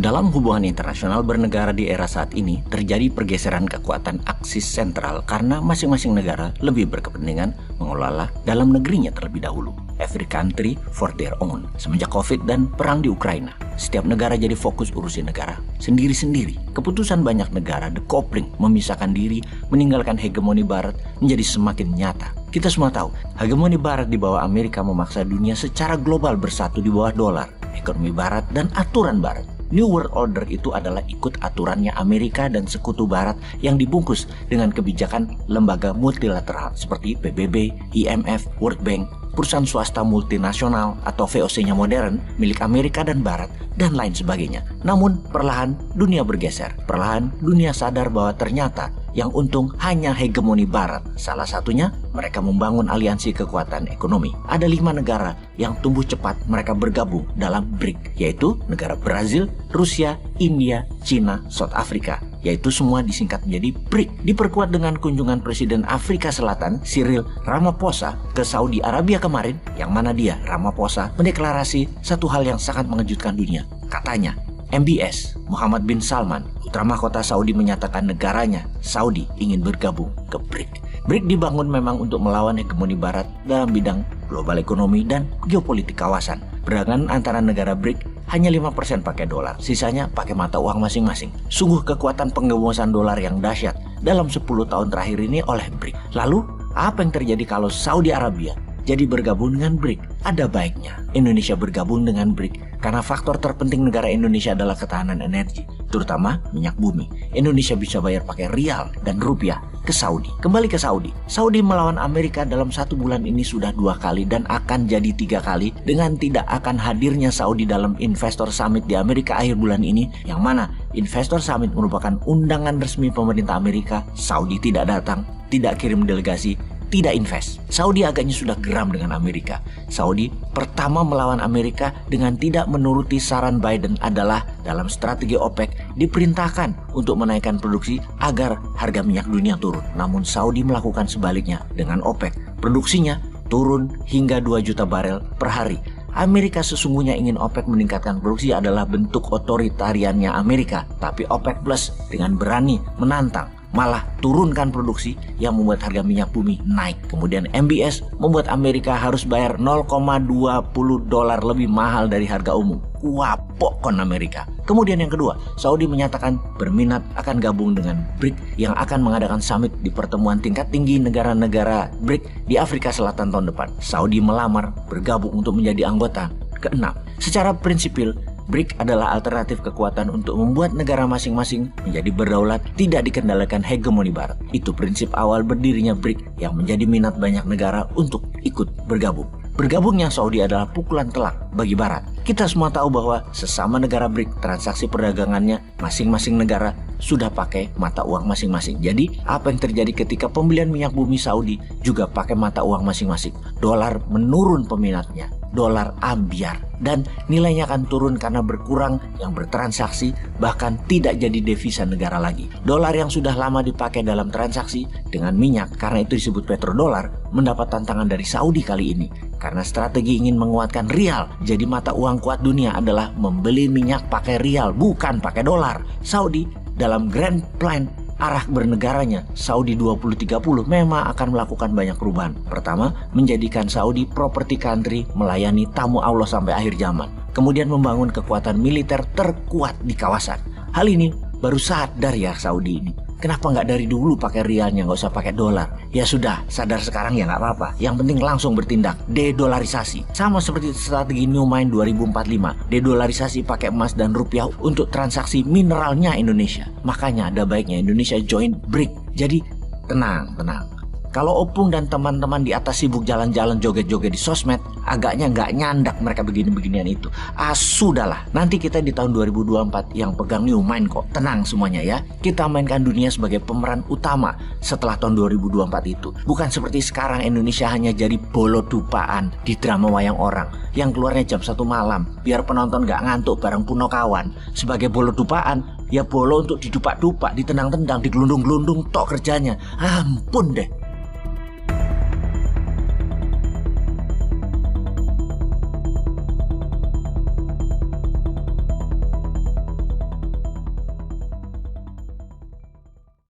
Dalam hubungan internasional bernegara di era saat ini, terjadi pergeseran kekuatan aksis sentral karena masing-masing negara lebih berkepentingan mengelola dalam negerinya terlebih dahulu. Every country for their own. Semenjak COVID dan perang di Ukraina, setiap negara jadi fokus urusin negara sendiri-sendiri. Keputusan banyak negara, decoupling, memisahkan diri, meninggalkan hegemoni Barat menjadi semakin nyata. Kita semua tahu, hegemoni Barat di bawah Amerika memaksa dunia secara global bersatu di bawah dolar, ekonomi Barat, dan aturan Barat. New World Order itu adalah ikut aturannya Amerika dan sekutu Barat yang dibungkus dengan kebijakan lembaga multilateral seperti PBB, IMF, World Bank, perusahaan swasta multinasional atau VOC-nya modern milik Amerika dan Barat, dan lain sebagainya. Namun perlahan dunia bergeser. Perlahan dunia sadar bahwa ternyata yang untung hanya hegemoni Barat. Salah satunya mereka membangun aliansi kekuatan ekonomi. Ada 5 negara yang tumbuh cepat mereka bergabung dalam BRIC, yaitu negara Brazil, Rusia, India, China, South Africa, yaitu semua disingkat menjadi BRIC. Diperkuat dengan kunjungan Presiden Afrika Selatan Cyril Ramaphosa ke Saudi Arabia kemarin, yang mana dia, Ramaphosa, mendeklarasi satu hal yang sangat mengejutkan dunia. Katanya, MBS, Muhammad bin Salman, putra mahkota Saudi, menyatakan negaranya, Saudi, ingin bergabung ke BRIC. BRIC dibangun memang untuk melawan hegemoni Barat dalam bidang global ekonomi dan geopolitik kawasan. Perdagangan antara negara BRIC hanya 5% pakai dolar, sisanya pakai mata uang masing-masing. Sungguh kekuatan penggembosan dolar yang dahsyat dalam 10 tahun terakhir ini oleh BRIC. Lalu, apa yang terjadi kalau Saudi Arabia jadi bergabung dengan BRIC? Ada baiknya Indonesia bergabung dengan BRIC karena faktor terpenting negara Indonesia adalah ketahanan energi, terutama minyak bumi. Indonesia bisa bayar pakai rial dan rupiah ke Saudi. Kembali ke Saudi. Saudi melawan Amerika dalam 1 bulan ini sudah 2 kali dan akan jadi 3 kali dengan tidak akan hadirnya Saudi dalam Investor Summit di Amerika akhir bulan ini, yang mana Investor Summit merupakan undangan resmi pemerintah Amerika. Saudi tidak datang, tidak kirim delegasi, tidak invest. Saudi agaknya sudah geram dengan Amerika. Saudi pertama melawan Amerika dengan tidak menuruti saran Biden adalah dalam strategi OPEC diperintahkan untuk menaikkan produksi agar harga minyak dunia turun. Namun Saudi melakukan sebaliknya dengan OPEC. Produksinya turun hingga 2 juta barel per hari. Amerika sesungguhnya ingin OPEC meningkatkan produksi adalah bentuk otoritariannya Amerika. Tapi OPEC Plus dengan berani menantang, malah turunkan produksi yang membuat harga minyak bumi naik. Kemudian MBS membuat Amerika harus bayar 0,20 dolar lebih mahal dari harga umum. Wapok kon Amerika. Kemudian yang kedua, Saudi menyatakan berminat akan gabung dengan BRIC yang akan mengadakan summit di pertemuan tingkat tinggi negara-negara BRIC di Afrika Selatan tahun depan. Saudi melamar bergabung untuk menjadi anggota ke-6. Secara prinsipil, BRIC adalah alternatif kekuatan untuk membuat negara masing-masing menjadi berdaulat, tidak dikendalikan hegemoni Barat. Itu prinsip awal berdirinya BRIC yang menjadi minat banyak negara untuk ikut bergabung. Bergabungnya Saudi adalah pukulan telak bagi Barat. Kita semua tahu bahwa sesama negara BRIC, transaksi perdagangannya masing-masing negara sudah pakai mata uang masing-masing. Jadi apa yang terjadi ketika pembelian minyak bumi Saudi juga pakai mata uang masing-masing? Dolar menurun peminatnya, dolar ambiar, dan nilainya akan turun karena berkurang yang bertransaksi, bahkan tidak jadi devisa negara lagi. Dolar yang sudah lama dipakai dalam transaksi dengan minyak, karena itu disebut petrodolar, mendapat tantangan dari Saudi kali ini. Karena strategi ingin menguatkan rial, jadi mata uang kuat dunia adalah membeli minyak pakai rial, bukan pakai dolar. Saudi dalam grand plan arah bernegaranya Saudi 2030 memang akan melakukan banyak perubahan. Pertama, menjadikan Saudi property country melayani tamu Allah sampai akhir zaman. Kemudian membangun kekuatan militer terkuat di kawasan. Hal ini baru sadar ya Saudi ini. Kenapa nggak dari dulu pakai rialnya, nggak usah pakai dolar? Ya sudah, sadar sekarang ya nggak apa-apa. Yang penting langsung bertindak, dedolarisasi. Sama seperti strategi New Mind 2045, dedolarisasi pakai emas dan rupiah untuk transaksi mineralnya Indonesia. Makanya ada baiknya Indonesia join BRIC. Jadi tenang. Kalau Opung dan teman-teman di atas sibuk jalan-jalan joget-joget di sosmed, agaknya nggak nyandak mereka begini-beginian itu. Sudahlah, nanti kita di tahun 2024 yang pegang New Mind kok. Tenang semuanya ya, kita mainkan dunia sebagai pemeran utama setelah tahun 2024 itu. Bukan seperti sekarang Indonesia hanya jadi bolo dupaan di drama wayang orang yang keluarnya jam 1 malam, biar penonton nggak ngantuk bareng Punokawan. Sebagai bolo dupaan, ya bolo untuk didupak-dupak, ditendang-tendang, digelundung-gelundung tok kerjanya. Ampun deh.